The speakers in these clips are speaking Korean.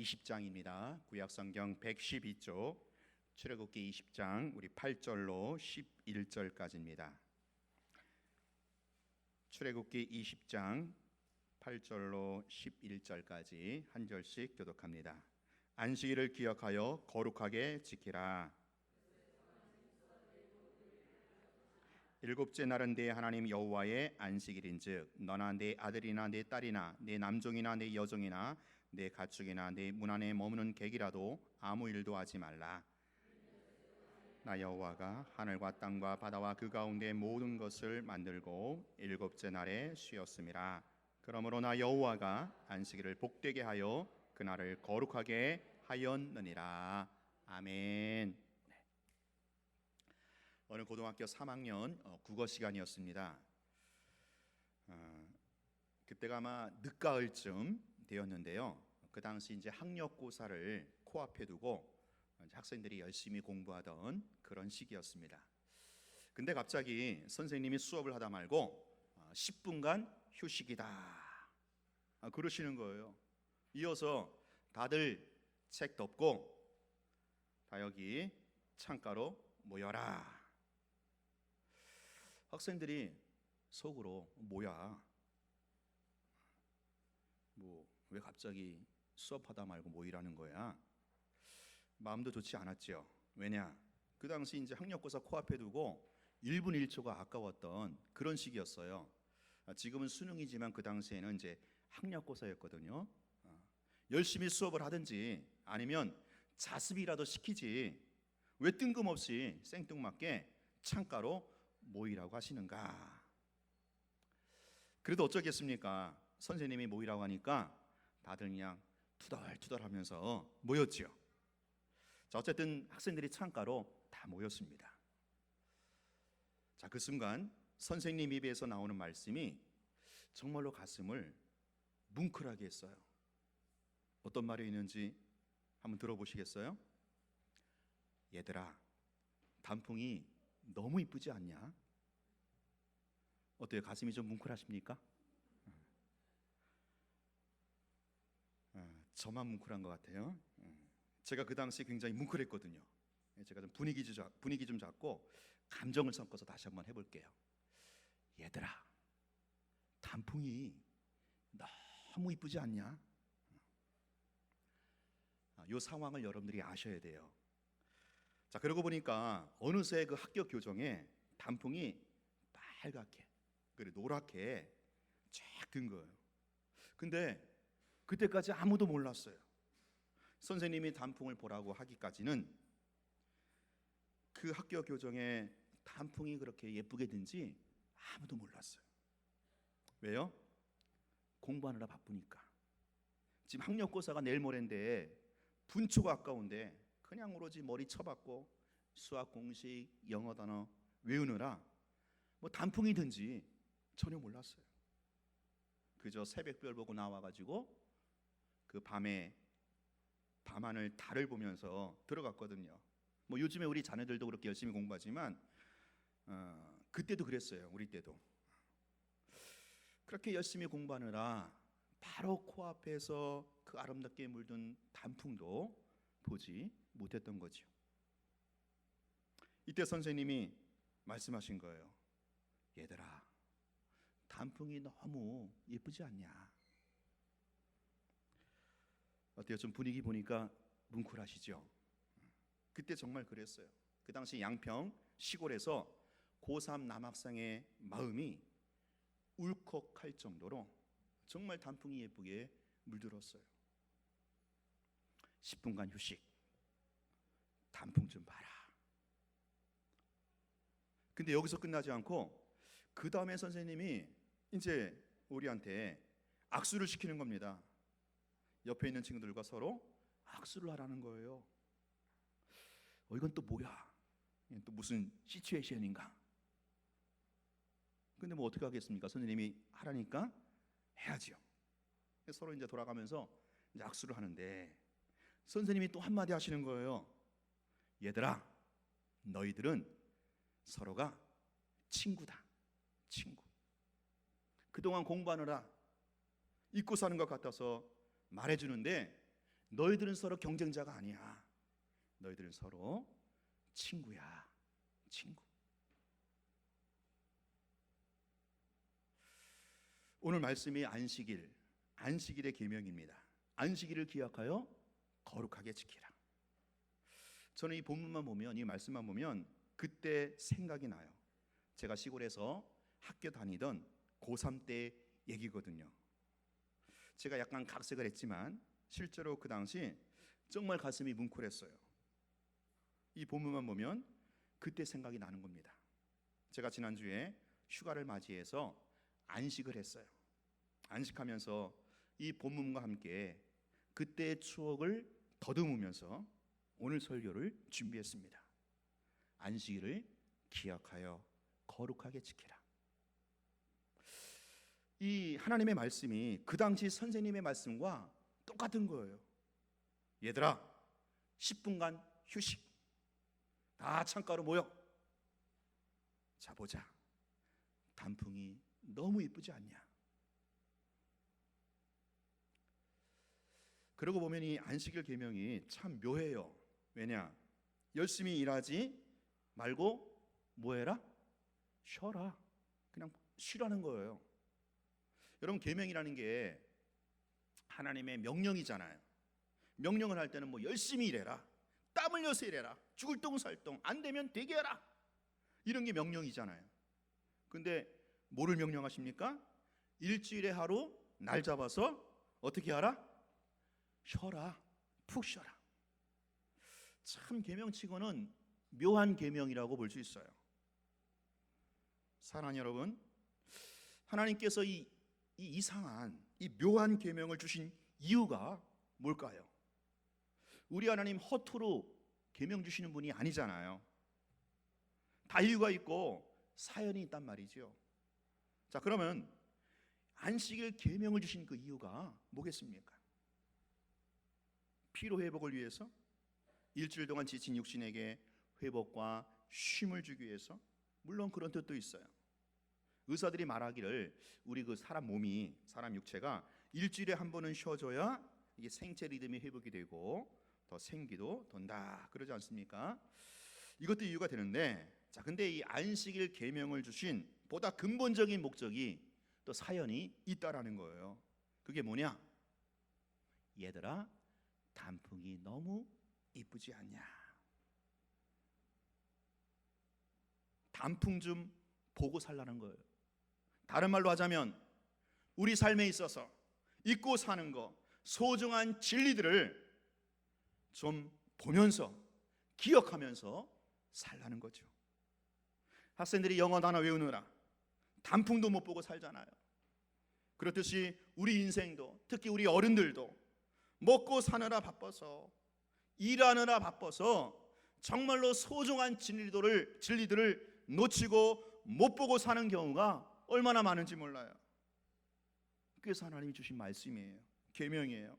20장입니다. 구약성경 112쪽 출애굽기 20장 우리 8절로 11절까지입니다. 출애굽기 20장 8절로 11절까지 한 절씩 교독합니다. 안식일을 기억하여 거룩하게 지키라. 일곱째 날은 네 하나님 여호와의 안식일인즉 너나 네 아들이나 네 딸이나 네 남종이나 네 여종이나 네 가축이나 네 문 안에 머무는 객이라도 아무 일도 하지 말라. 나 여호와가 하늘과 땅과 바다와 그 가운데 모든 것을 만들고 일곱째 날에 쉬었음이라. 그러므로 나 여호와가 안식일을 복되게 하여 그날을 거룩하게 하였느니라. 아멘. 오늘 고등학교 3학년 국어 시간이었습니다. 그때가 아마 늦가을쯤 되었는데요. 그 당시 이제 학력고사를 코앞에 두고 학생들이 열심히 공부하던 그런 시기였습니다. 근데 갑자기 선생님이 수업을 하다 말고 10분간 휴식이다 그러시는 거예요. 이어서 다들 책 덮고 다 여기 창가로 모여라. 학생들이 속으로 뭐야? 왜 갑자기 수업하다 말고 모이라는 거야? 마음도 좋지 않았죠. 왜냐? 그 당시 이제 학력고사 코앞에 두고 1분 1초가 아까웠던 그런 시기였어요. 지금은 수능이지만 그 당시에는 이제 학력고사였거든요. 열심히 수업을 하든지 아니면 자습이라도 시키지 왜 뜬금없이 생뚱맞게 창가로 모이라고 하시는가? 그래도 어쩌겠습니까? 선생님이 모이라고 하니까 다들 그냥 투덜투덜하면서 모였죠. 자, 어쨌든 학생들이 창가로 다 모였습니다. 자, 그 순간 선생님 입에서 나오는 말씀이 정말로 가슴을 뭉클하게 했어요. 어떤 말이 있는지 한번 들어보시겠어요? 얘들아, 단풍이 너무 이쁘지 않냐? 어때요? 가슴이 좀 뭉클하십니까? 저만 뭉클한 것 같아요. 제가 그 당시 굉장히 뭉클했거든요. 제가 좀 분위기 좀 잡고 감정을 섞어서 다시 한번 해볼게요. 얘들아, 단풍이 너무 이쁘지 않냐? 이 상황을 여러분들이 아셔야 돼요. 자, 그러고 보니까 어느새 그 학교 교정에 단풍이 빨갛게 그리고 노랗게 쫙 든 거예요. 근데 그때까지 아무도 몰랐어요. 선생님이 단풍을 보라고 하기까지는 그 학교 교정에 단풍이 그렇게 예쁘게 든지 아무도 몰랐어요. 왜요? 공부하느라 바쁘니까. 지금 학력고사가 내일 모레인데 분초가 아까운데 그냥 오로지 머리 쳐박고 수학 공식, 영어 단어 외우느라 단풍이 든지 전혀 몰랐어요. 그저 새벽별 보고 나와가지고 그 밤에 밤하늘 달을 보면서 들어갔거든요. 요즘에 우리 자녀들도 그렇게 열심히 공부하지만 그때도 그랬어요. 우리 때도 그렇게 열심히 공부하느라 바로 코앞에서 그 아름답게 물든 단풍도 보지 못했던 거죠. 이때 선생님이 말씀하신 거예요. 얘들아, 단풍이 너무 예쁘지 않냐? 어때요? 좀 분위기 보니까 뭉클하시죠? 그때 정말 그랬어요. 그 당시 양평 시골에서 고3 남학생의 마음이 울컥할 정도로 정말 단풍이 예쁘게 물들었어요. 10분간 휴식, 단풍 좀 봐라. 근데 여기서 끝나지 않고 그 다음에 선생님이 이제 우리한테 악수를 시키는 겁니다. 옆에 있는 친구들과 서로 악수를 하라는 거예요. 이건 또 뭐야? 또 무슨 시츄에이션인가? 근데 어떻게 하겠습니까? 선생님이 하라니까 해야죠. 서로 이제 돌아가면서 이제 악수를 하는데 선생님이 또 한마디 하시는 거예요. 얘들아, 너희들은 서로가 친구다. 친구. 그동안 공부하느라 잊고 사는 것 같아서 말해주는데 너희들은 서로 경쟁자가 아니야. 너희들은 서로 친구야. 친구. 오늘 말씀이 안식일의 계명입니다. 안식일을 기억하여 거룩하게 지키라. 저는 이 본문만 보면, 이 말씀만 보면 그때 생각이 나요. 제가 시골에서 학교 다니던 고3 때 얘기거든요. 제가 약간 각색을 했지만 실제로 그 당시 정말 가슴이 뭉클했어요. 이 본문만 보면 그때 생각이 나는 겁니다. 제가 지난주에 휴가를 맞이해서 안식을 했어요. 안식하면서 이 본문과 함께 그때의 추억을 더듬으면서 오늘 설교를 준비했습니다. 안식일을 기억하여 거룩하게 지키라. 이 하나님의 말씀이 그 당시 선생님의 말씀과 똑같은 거예요. 얘들아, 10분간 휴식. 다 창가로 모여. 자, 보자. 단풍이 너무 이쁘지 않냐? 그러고 보면 이 안식일 계명이 참 묘해요. 왜냐? 열심히 일하지 말고 뭐 해라? 쉬어라. 그냥 쉬라는 거예요. 여러분, 계명이라는 게 하나님의 명령이잖아요. 명령을 할 때는 뭐 열심히 일해라, 땀 흘려서 일해라, 죽을 똥 살 똥, 안 되면 되게 해라, 이런 게 명령이잖아요. 근데 뭐를 명령하십니까? 일주일에 하루 날 잡아서 어떻게 하라? 쉬어라. 푹 쉬어라. 참 계명치고는 묘한 계명이라고 볼 수 있어요. 사랑하는 여러분, 하나님께서 이 이상한, 이 묘한 계명을 주신 이유가 뭘까요? 우리 하나님 허투루 계명 주시는 분이 아니잖아요. 다 이유가 있고 사연이 있단 말이죠. 자, 그러면 안식일 계명을 주신 그 이유가 뭐겠습니까? 피로 회복을 위해서, 일주일 동안 지친 육신에게 회복과 쉼을 주기 위해서, 물론 그런 뜻도 있어요. 의사들이 말하기를 우리 그 사람 몸이, 사람 육체가 일주일에 한 번은 쉬어줘야 이게 생체 리듬이 회복이 되고 더 생기도 돈다, 그러지 않습니까? 이것도 이유가 되는데, 자, 근데 이 안식일 계명을 주신 보다 근본적인 목적이, 또 사연이 있다라는 거예요. 그게 뭐냐? 얘들아, 단풍이 너무 이쁘지 않냐? 단풍 좀 보고 살라는 거예요. 다른 말로 하자면 우리 삶에 있어서 잊고 사는 거, 소중한 진리들을 좀 보면서 기억하면서 살라는 거죠. 학생들이 영어 단어 외우느라 단풍도 못 보고 살잖아요. 그렇듯이 우리 인생도, 특히 우리 어른들도 먹고 사느라 바빠서, 일하느라 바빠서 정말로 소중한 진리들을 놓치고 못 보고 사는 경우가 얼마나 많은지 몰라요. 그래서 하나님이 주신 말씀이에요. 계명이에요.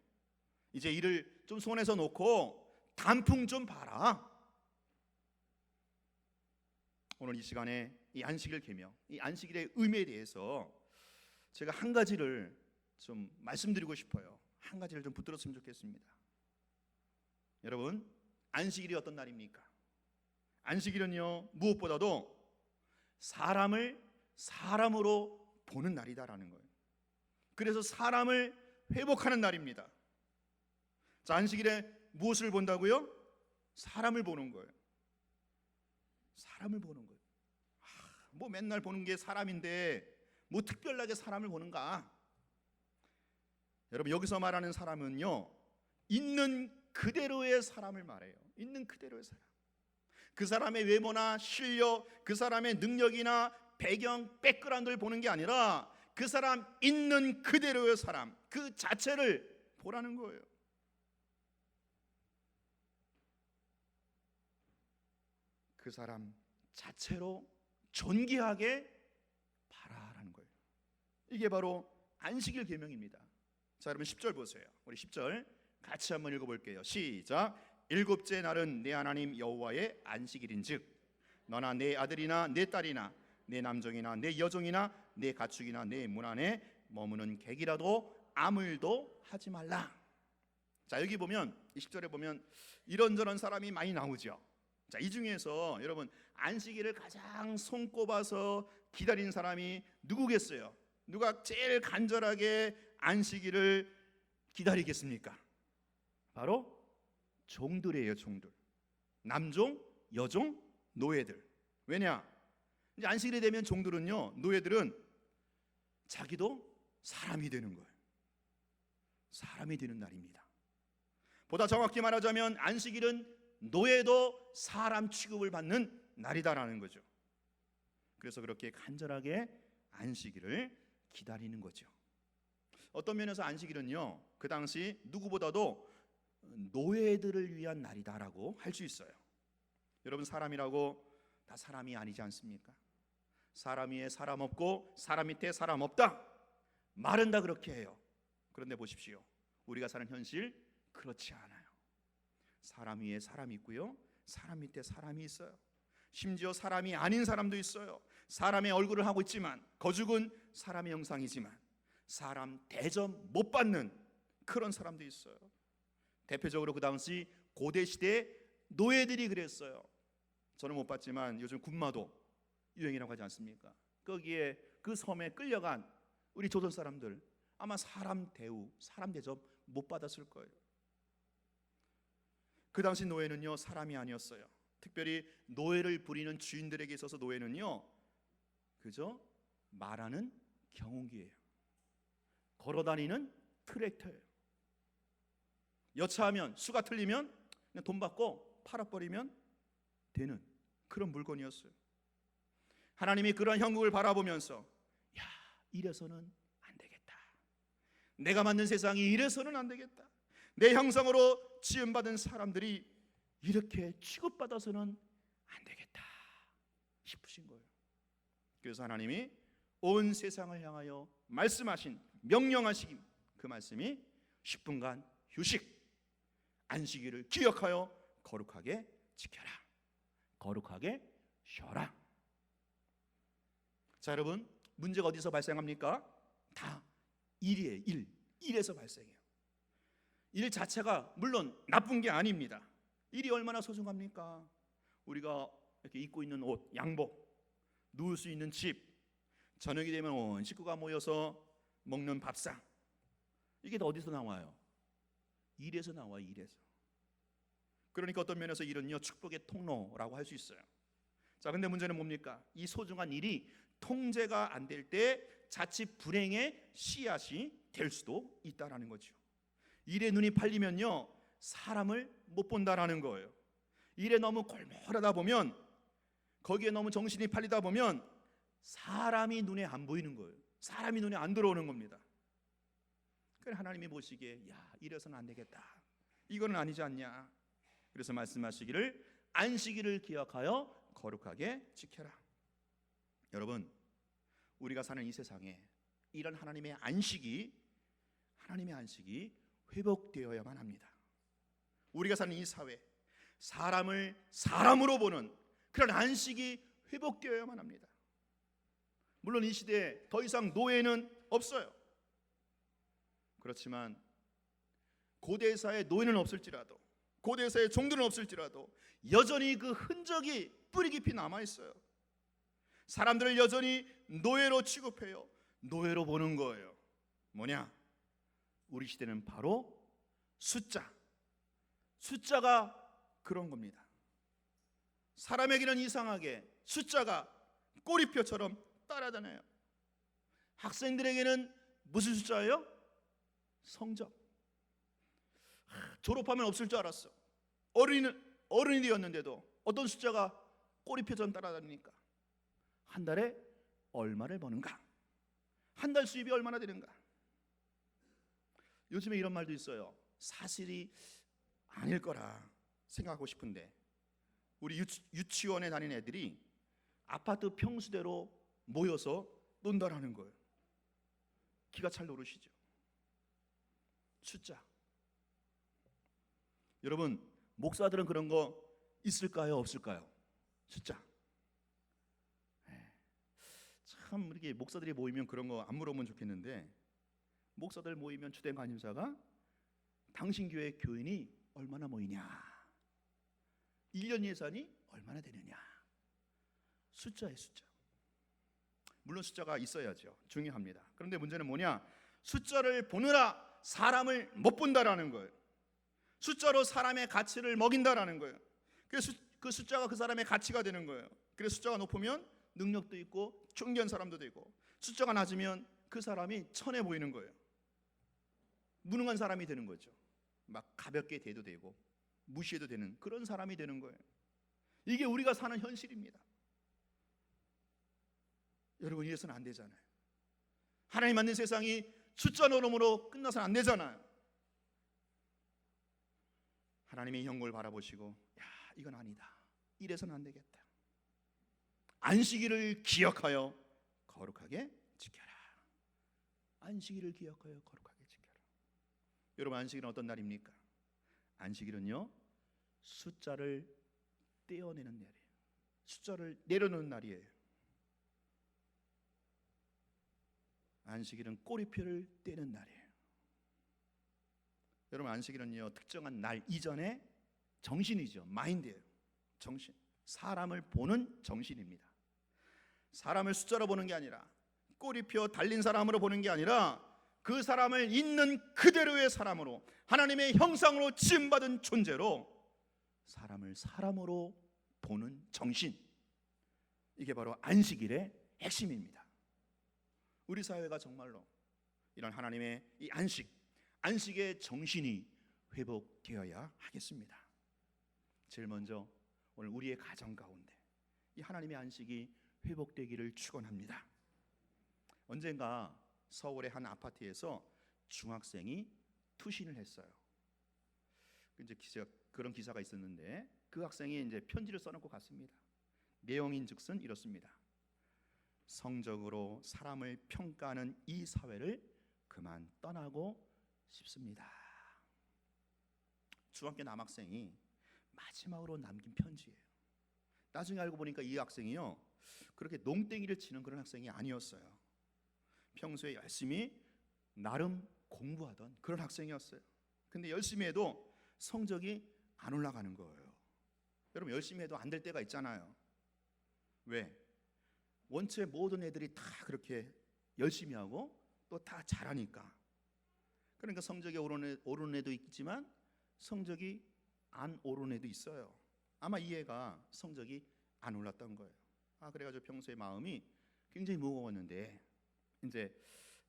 이제 일을 좀 손에서 놓고 단풍 좀 봐라. 오늘 이 시간에 이 안식일 계명, 이 안식일의 의미에 대해서 제가 한 가지를 좀 말씀드리고 싶어요. 한 가지를 좀 붙들었으면 좋겠습니다. 여러분, 안식일이 어떤 날입니까? 안식일은요, 무엇보다도 사람을 사람으로 보는 날이다라는 거예요. 그래서 사람을 회복하는 날입니다. 자, 안식일에 무엇을 본다고요? 사람을 보는 거예요. 사람을 보는 거예요. 뭐 맨날 보는 게 사람인데 뭐 특별하게 사람을 보는가? 여러분, 여기서 말하는 사람은요, 있는 그대로의 사람을 말해요. 있는 그대로의 사람. 그 사람의 외모나 실력, 그 사람의 능력이나 배경, 백그라운드를 보는 게 아니라 그 사람 있는 그대로의 사람, 그 자체를 보라는 거예요. 그 사람 자체로 존귀하게 바라라는 거예요. 이게 바로 안식일 계명입니다. 자, 여러분 10절 보세요. 우리 10절 같이 한번 읽어볼게요. 시작. 일곱째 날은 내 하나님 여호와의 안식일인즉 너나 내 아들이나 내 딸이나 내 남종이나 내 여종이나 내 가축이나 내 문 안에 머무는 객이라도 아무 일도 하지 말라. 자, 여기 보면 이 10절에 보면 이런저런 사람이 많이 나오죠. 자, 이 중에서 여러분 안식일을 가장 손꼽아서 기다린 사람이 누구겠어요? 누가 제일 간절하게 안식일을 기다리겠습니까? 바로 종들이에요. 종들. 남종, 여종, 노예들. 왜냐? 이제 안식일이 되면 종들은요, 노예들은 자기도 사람이 되는 거예요. 사람이 되는 날입니다. 보다 정확히 말하자면 안식일은 노예도 사람 취급을 받는 날이다라는 거죠. 그래서 그렇게 간절하게 안식일을 기다리는 거죠. 어떤 면에서 안식일은요, 그 당시 누구보다도 노예들을 위한 날이다라고 할 수 있어요. 여러분, 사람이라고 다 사람이 아니지 않습니까? 사람 위에 사람 없고 사람 밑에 사람 없다, 말은 다 그렇게 해요. 그런데 보십시오, 우리가 사는 현실 그렇지 않아요. 사람 위에 사람이 있고요, 사람 밑에 사람이 있어요. 심지어 사람이 아닌 사람도 있어요. 사람의 얼굴을 하고 있지만, 거죽은 사람의 형상이지만 사람 대접 못 받는 그런 사람도 있어요. 대표적으로 그 당시 고대 시대 노예들이 그랬어요. 저는 못 봤지만 요즘 군마도 유행이라고 하지 않습니까? 거기에 그 섬에 끌려간 우리 조선 사람들 아마 사람 대우, 사람 대접 못 받았을 거예요. 그 당시 노예는요, 사람이 아니었어요. 특별히 노예를 부리는 주인들에게 있어서 노예는요, 그저 말하는 경운기예요. 걸어다니는 트랙터예요. 여차하면, 수가 틀리면 그냥 돈 받고 팔아버리면 되는 그런 물건이었어요. 하나님이 그런 형국을 바라보면서, 야, 이래서는 안 되겠다. 내가 만든 세상이 이래서는 안 되겠다. 내 형상으로 지음받은 사람들이 이렇게 취급받아서는 안 되겠다 싶으신 거예요. 그래서 하나님이 온 세상을 향하여 말씀하신, 명령하신 그 말씀이 10분간 휴식, 안식일을 기억하여 거룩하게 지켜라, 거룩하게 쉬어라. 자, 여러분, 문제가 어디서 발생합니까? 다 일이에요. 일에서 발생해요. 일 자체가 물론 나쁜 게 아닙니다. 일이 얼마나 소중합니까? 우리가 이렇게 입고 있는 옷, 양복, 누울 수 있는 집, 저녁이 되면 온 식구가 모여서 먹는 밥상, 이게 다 어디서 나와요? 일에서 나와요. 일에서. 그러니까 어떤 면에서 일은요, 축복의 통로라고 할 수 있어요. 자, 근데 문제는 뭡니까? 이 소중한 일이 통제가 안 될 때 자칫 불행의 씨앗이 될 수도 있다라는 거죠. 일에 눈이 팔리면요, 사람을 못 본다라는 거예요. 일에 너무 골몰하다 보면, 거기에 너무 정신이 팔리다 보면 사람이 눈에 안 보이는 거예요. 사람이 눈에 안 들어오는 겁니다. 그래서 하나님이 보시기에, 야, 이래서는 안 되겠다, 이거는 아니지 않냐. 그래서 말씀하시기를 안식일을 기억하여 거룩하게 지켜라. 여러분, 우리가 사는 이 세상에 이런 하나님의 안식이 회복되어야만 합니다. 우리가 사는 이 사회, 사람을 사람으로 보는 그런 안식이 회복되어야만 합니다. 물론 이 시대에 더 이상 노예는 없어요. 그렇지만 고대사의 노예는 없을지라도, 고대사의 종들은 없을지라도 여전히 그 흔적이 뿌리 깊이 남아있어요. 사람들을 여전히 노예로 취급해요. 노예로 보는 거예요. 뭐냐? 우리 시대는 바로 숫자가 그런 겁니다. 사람에게는 이상하게 숫자가 꼬리표처럼 따라다녀요. 학생들에게는 무슨 숫자예요? 성적. 졸업하면 없을 줄 알았어. 어른이 되었는데도 어떤 숫자가 꼬리표처럼 따라다니니까. 한 달에 얼마를 버는가? 한 달 수입이 얼마나 되는가? 요즘에 이런 말도 있어요. 사실이 아닐 거라 생각하고 싶은데, 우리 유치원에 다니는 애들이 아파트 평수대로 모여서 논다라는 거예요. 기가 찰 노릇이죠. 숫자. 여러분, 목사들은 그런 거 있을까요? 없을까요? 숫자. 참, 이렇게 목사들이 모이면 그런 거 안 물어보면 좋겠는데, 목사들 모이면 주된 관심사가 당신 교회 교인이 얼마나 모이냐, 1년 예산이 얼마나 되느냐. 숫자예요, 숫자. 물론 숫자가 있어야죠. 중요합니다. 그런데 문제는 뭐냐? 숫자를 보느라 사람을 못 본다라는 거예요. 숫자로 사람의 가치를 먹인다라는 거예요. 그래서 그 숫자가 그 사람의 가치가 되는 거예요. 그래서 숫자가 높으면 능력도 있고 존귀한 사람도 되고, 숫자가 낮으면 그 사람이 천해 보이는 거예요. 무능한 사람이 되는 거죠. 막 가볍게 대도 되고 무시해도 되는 그런 사람이 되는 거예요. 이게 우리가 사는 현실입니다. 여러분, 이래서는 안 되잖아요. 하나님 만든 세상이 숫자 노름으로 끝나서는 안 되잖아요. 하나님의 형국을 바라보시고, 야, 이건 아니다, 이래서는 안 되겠다. 안식일을 기억하여 거룩하게 지켜라. 안식일을 기억하여 거룩하게 지켜라. 여러분, 안식일은 어떤 날입니까? 안식일은요, 숫자를 떼어내는 날이에요. 숫자를 내려놓는 날이에요. 안식일은 꼬리표를 떼는 날이에요. 여러분, 안식일은요, 특정한 날 이전에 정신이죠. 마인드예요. 정신. 사람을 보는 정신입니다. 사람을 숫자로 보는 게 아니라, 꼬리표 달린 사람으로 보는 게 아니라, 그 사람을 있는 그대로의 사람으로, 하나님의 형상으로 지음받은 존재로 사람을 사람으로 보는 정신, 이게 바로 안식일의 핵심입니다. 우리 사회가 정말로 이런 하나님의 이 안식의 정신이 회복되어야 하겠습니다. 제일 먼저 오늘 우리의 가정 가운데 이 하나님의 안식이 회복되기를 축원합니다. 언젠가 서울의 한 아파트에서 중학생이 투신을 했어요. 이제 그런 기사가 있었는데, 그 학생이 이제 편지를 써놓고 갔습니다. 내용인즉슨 이렇습니다. 성적으로 사람을 평가하는 이 사회를 그만 떠나고 싶습니다. 중학교 남학생이 마지막으로 남긴 편지예요. 나중에 알고 보니까 이 학생이요, 그렇게 농땡이를 치는 그런 학생이 아니었어요. 평소에 열심히 나름 공부하던 그런 학생이었어요. 근데 열심히 해도 성적이 안 올라가는 거예요. 여러분, 열심히 해도 안 될 때가 있잖아요. 왜? 원체 모든 애들이 다 그렇게 열심히 하고 또 다 잘하니까. 그러니까 성적이 오르는 애도 있지만 성적이 안 오르는 애도 있어요. 아마 이 애가 성적이 안 올랐던 거예요. 그래가지고 평소에 마음이 굉장히 무거웠는데, 이제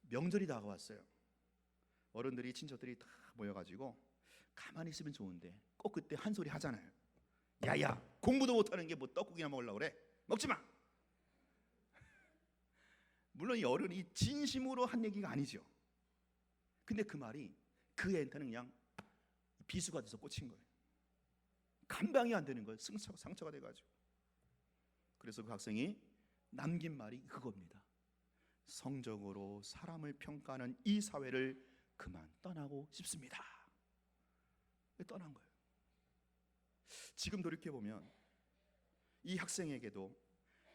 명절이 다가왔어요. 어른들이, 친척들이 다 모여가지고, 가만히 있으면 좋은데 꼭 그때 한 소리 하잖아요. 야야, 공부도 못하는 게 뭐 떡국이나 먹으려고 그래? 먹지 마. 물론 이 어른이 진심으로 한 얘기가 아니죠. 근데 그 말이 그 애한테는 그냥 비수가 돼서 꽂힌 거예요. 감당이 안 되는 거예요. 상처가 돼가지고. 그래서 그 학생이 남긴 말이 그겁니다. 성적으로 사람을 평가하는 이 사회를 그만 떠나고 싶습니다. 떠난 거예요. 지금 돌이켜보면 이 학생에게도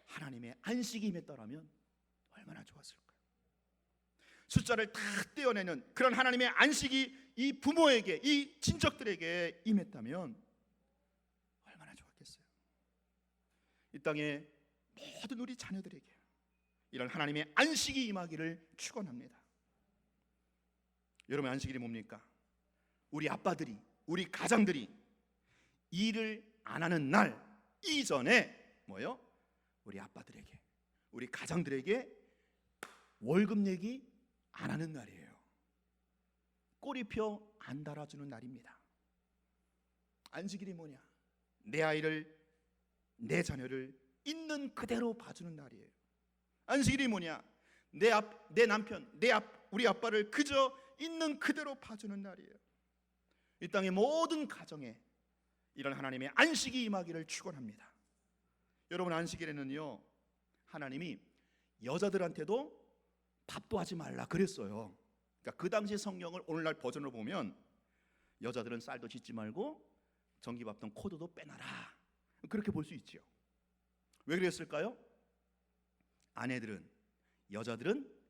하나님의 안식이 임했더라면 얼마나 좋았을까요? 숫자를 다 떼어내는 그런 하나님의 안식이 이 부모에게, 이 친척들에게 임했다면 얼마나 좋았겠어요. 이 땅의 모든 우리 자녀들에게 이런 하나님의 안식이 임하기를 축원합니다. 여러분, 안식일이 뭡니까? 우리 아빠들이, 우리 가장들이 일을 안 하는 날 이전에 뭐요? 우리 아빠들에게, 우리 가장들에게 월급 내기 안 하는 날이에요. 꼬리표 안 달아주는 날입니다. 안식일이 뭐냐? 내 아이를, 내 자녀를 있는 그대로 봐주는 날이에요. 안식일이 뭐냐? 내 남편, 우리 아빠를 그저 있는 그대로 봐주는 날이에요. 이 땅의 모든 가정에 이런 하나님의 안식이 임하기를 축원합니다. 여러분, 안식일에는요, 하나님이 여자들한테도 밥도 하지 말라 그랬어요. 그러니까 그 당시 성경을 오늘날 버전으로 보면 여자들은 쌀도 짓지 말고 전기밥통 코드도 빼놔라, 그렇게 볼 수 있죠. 왜 그랬을까요? 여자들은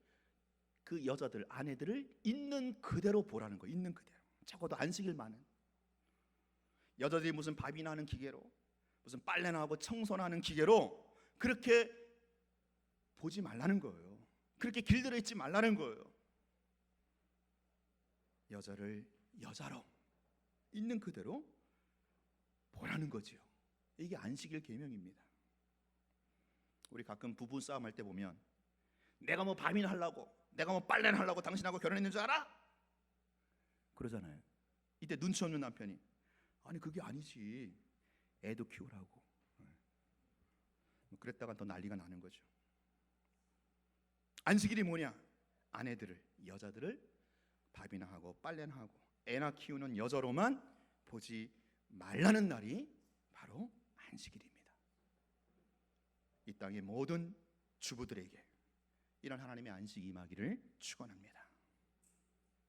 그 아내들을 있는 그대로 보라는 거예요. 있는 그대로. 적어도 안식일만은. 여자들이 무슨 밥이나 하는 기계로, 무슨 빨래나 하고 청소나 하는 기계로 그렇게 보지 말라는 거예요. 그렇게 길들여 있지 말라는 거예요. 여자를 여자로 있는 그대로 보라는 거지요. 이게 안식일 계명입니다. 우리 가끔 부부 싸움 할 때 보면 내가 뭐 밤이나 하려고, 내가 뭐 빨래나 하려고 당신하고 결혼했는 줄 알아? 그러잖아요. 이때 눈치 없는 남편이 아니 그게 아니지, 애도 키우라고. 그랬다가 더 난리가 나는 거죠. 안식일이 뭐냐? 아내들을, 여자들을 밥이나 하고 빨래나 하고 애나 키우는 여자로만 보지 말라는 날이 바로 안식일입니다. 이 땅의 모든 주부들에게 이런 하나님의 안식이 임하기를 축원합니다.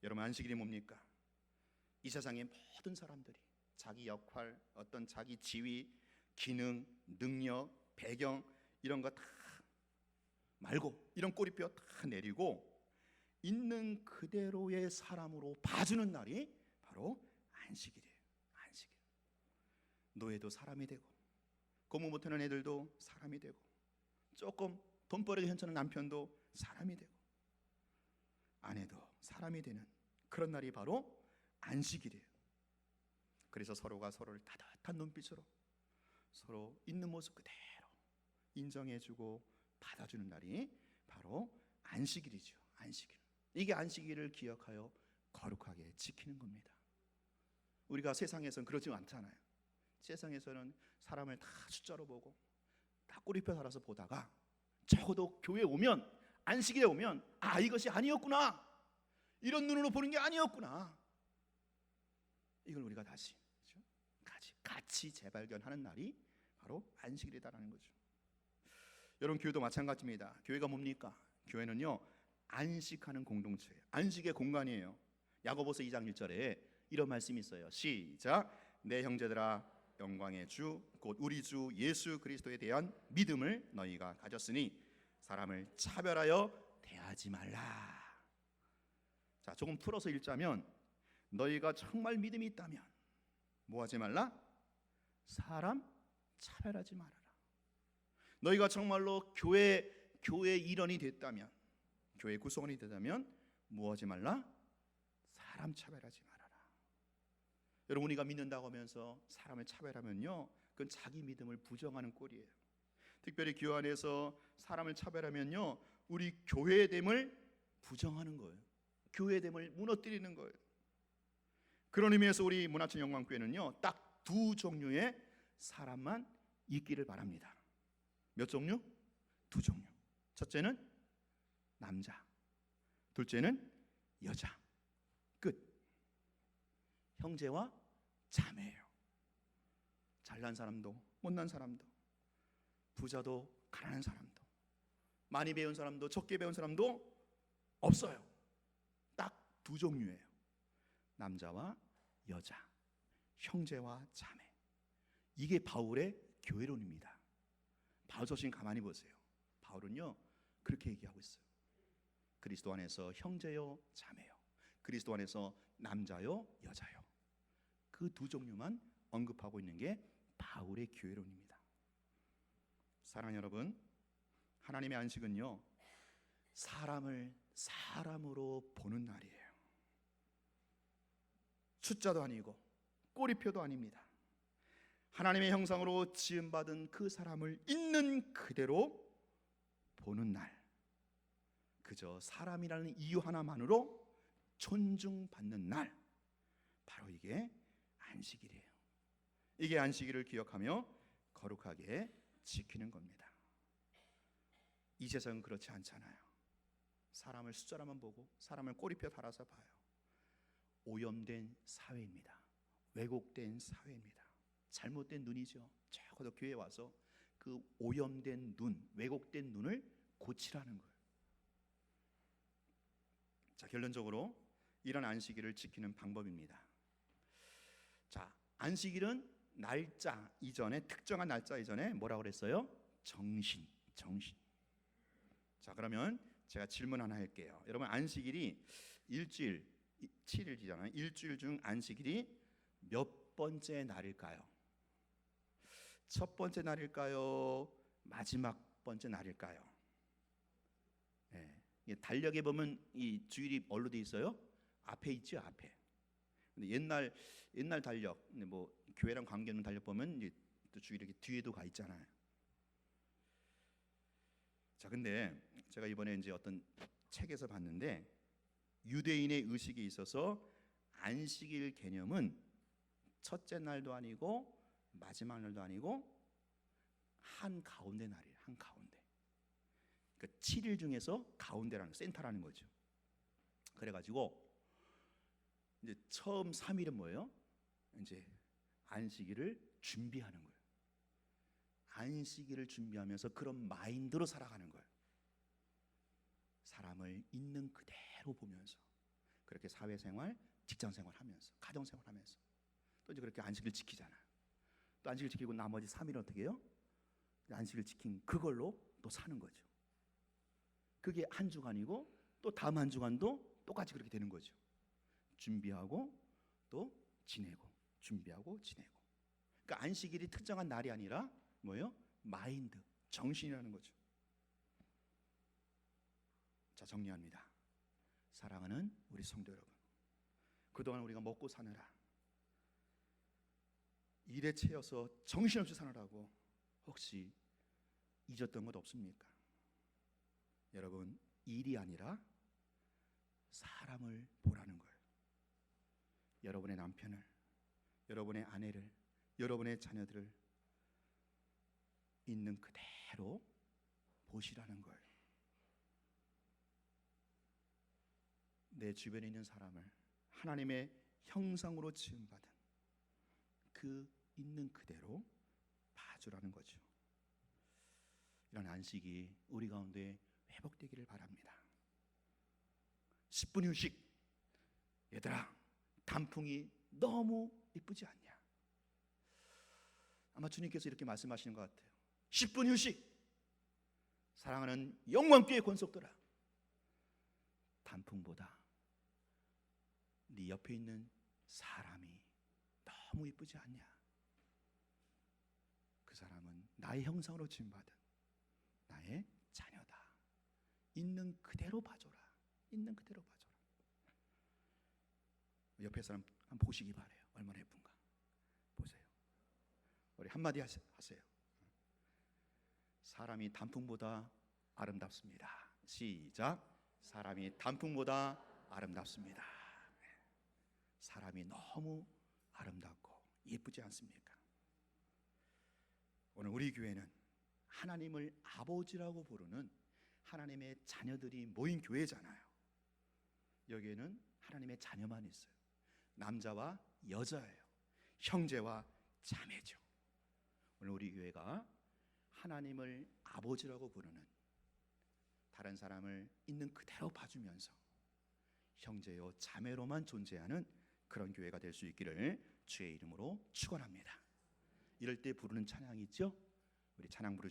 여러분, 안식일이 뭡니까? 이 세상의 모든 사람들이 자기 역할, 어떤 자기 지위, 기능, 능력, 배경 이런 거 다 말고, 이런 꼬리뼈 다 내리고 있는 그대로의 사람으로 봐주는 날이 바로 안식일이에요. 안식일. 노예도 사람이 되고, 공부 못하는 애들도 사람이 되고, 조금 돈벌이가 괜찮은 남편도 사람이 되고, 아내도 사람이 되는 그런 날이 바로 안식일이에요. 그래서 서로가 서로를 따뜻한 눈빛으로 서로 있는 모습 그대로 인정해주고 받아주는 날이 바로 안식일이죠. 안식일. 이게 안식일을 기억하여 거룩하게 지키는 겁니다. 우리가 세상에서는 그러지 않잖아요. 세상에서는 사람을 다 숫자로 보고 다 꼬리표 달아서 보다가 적어도 교회에 오면, 안식일에 오면 아, 이것이 아니었구나, 이런 눈으로 보는 게 아니었구나, 이걸 우리가 다시 같이 재발견하는 날이 바로 안식일이다라는 거죠. 여러분, 교회도 마찬가지입니다. 교회가 뭡니까? 교회는요, 안식하는 공동체예요. 안식의 공간이에요. 야고보서 2장 1절에 이런 말씀이 있어요. 시작. 내 형제들아, 영광의 주 곧 우리 주 예수 그리스도에 대한 믿음을 너희가 가졌으니 사람을 차별하여 대하지 말라. 자, 조금 풀어서 읽자면, 너희가 정말 믿음이 있다면 뭐 하지 말라? 사람 차별하지 말아라. 너희가 정말로 교회 일원이 됐다면, 교회 구성원이 되다면 뭐 하지 말라? 사람 차별하지 말아라. 여러분, 우리가 믿는다고 하면서 사람을 차별하면요, 그건 자기 믿음을 부정하는 꼴이에요. 특별히 교회 안에서 사람을 차별하면요, 우리 교회됨을 부정하는 거예요. 교회됨을 무너뜨리는 거예요. 그런 의미에서 우리 문화청 영광교회는요, 딱 두 종류의 사람만 있기를 바랍니다. 몇 종류? 두 종류. 첫째는 남자, 둘째는 여자. 끝. 형제와 자매예요. 잘난 사람도 못난 사람도, 부자도 가난한 사람도, 많이 배운 사람도 적게 배운 사람도 없어요. 딱 두 종류예요. 남자와 여자, 형제와 자매. 이게 바울의 교회론입니다. 바울 서신 가만히 보세요. 바울은요, 그렇게 얘기하고 있어요. 그리스도 안에서 형제요 자매요, 그리스도 안에서 남자요 여자요, 그 두 종류만 언급하고 있는 게 바울의 교회론입니다. 사랑하는 여러분, 하나님의 안식은요, 사람을 사람으로 보는 날이에요. 숫자도 아니고 꼬리표도 아닙니다. 하나님의 형상으로 지음받은 그 사람을 있는 그대로 보는 날, 그저 사람이라는 이유 하나만으로 존중받는 날, 바로 이게 안식일이에요. 이게 안식일을 기억하며 거룩하게 지키는 겁니다. 이 세상은 그렇지 않잖아요. 사람을 숫자로만 보고 사람을 꼬리표 달아서 봐요. 오염된 사회입니다. 왜곡된 사회입니다. 잘못된 눈이죠. 적어도 교회에 와서 그 오염된 눈, 왜곡된 눈을 고치라는 거예요. 자, 결론적으로 이런 안식일을 지키는 방법입니다. 자, 안식일은 날짜 이전에, 특정한 날짜 이전에 뭐라고 그랬어요? 정신. 자, 그러면 제가 질문 하나 할게요. 여러분, 안식일이 일주일, 7일이잖아요. 일주일 중 안식일이 몇 번째 날일까요? 첫 번째 날일까요? 마지막 번째 날일까요? 예, 달력에 보면 이 주일이 뭘로 돼 있어요? 앞에 있죠, 앞에. 근데 옛날 달력, 근데 뭐 교회랑 관계없는 달력 보면 이제 또 주일이 이렇게 뒤에도 가 있잖아요. 자, 근데 제가 이번에 이제 어떤 책에서 봤는데 유대인의 의식에 있어서 안식일 개념은 첫째 날도 아니고 마지막 날도 아니고 한 가운데 날이에요. 한 가운데. 그러니까 7일 중에서 가운데라는 센터라는 거죠. 그래가지고 이제 처음 3일은 뭐예요? 이제 안식일을 준비하는 거예요. 안식일을 준비하면서 그런 마인드로 살아가는 거예요. 사람을 있는 그대로 보면서 그렇게 사회생활, 직장생활 하면서 가정생활 하면서 또 이제 그렇게 안식일 지키잖아요. 또 안식일 지키고 나머지 3일은 어떻게 해요? 안식일 지킨 그걸로 또 사는 거죠. 그게 한 주간이고 또 다음 한 주간도 똑같이 그렇게 되는 거죠. 준비하고 또 지내고 준비하고 지내고. 그러니까 안식일이 특정한 날이 아니라 뭐예요? 마인드, 정신이라는 거죠. 자, 정리합니다. 사랑하는 우리 성도 여러분, 그동안 우리가 먹고 사느라 일에 채여서 정신없이 사느라고 혹시 잊었던 것 없습니까? 여러분, 일이 아니라 사람을 보라는 거예요. 여러분의 남편을, 여러분의 아내를, 여러분의 자녀들을 있는 그대로 보시라는 거예요. 내 주변에 있는 사람을 하나님의 형상으로 지음받은 그 있는 그대로 봐주라는 거죠. 이런 안식이 우리 가운데 회복되기를 바랍니다. 10분 휴식. 얘들아, 단풍이 너무 이쁘지 않냐? 아마 주님께서 이렇게 말씀하시는 것 같아요. 10분 휴식. 사랑하는 영광교회 권속들아, 단풍보다 네 옆에 있는 사람이 너무 이쁘지 않냐? 그 사람은 나의 형상으로 지음받은 나의 자녀다. 있는 그대로 봐줘라. 있는 그대로 봐줘라. 옆에 사람 한번 보시기 바래요. 얼마나 예쁜가. 보세요. 우리 한마디 하세요. 사람이 단풍보다 아름답습니다. 시작. 사람이 단풍보다 아름답습니다. 사람이 너무 아름답고 예쁘지 않습니까? 오늘 우리 교회는 하나님을 아버지라고 부르는 하나님의 자녀들이 모인 교회잖아요. 여기에는 하나님의 자녀만 있어요. 남자와 여자예요. 형제와 자매죠. 오늘 우리 교회가 하나님을 아버지라고 부르는, 다른 사람을 있는 그대로 봐주면서 형제요 자매로만 존재하는 그런 교회가 될 수 있기를 주의 이름으로 축원합니다. 이럴 때 부르는 찬양이 있죠? 우리 찬양 부르시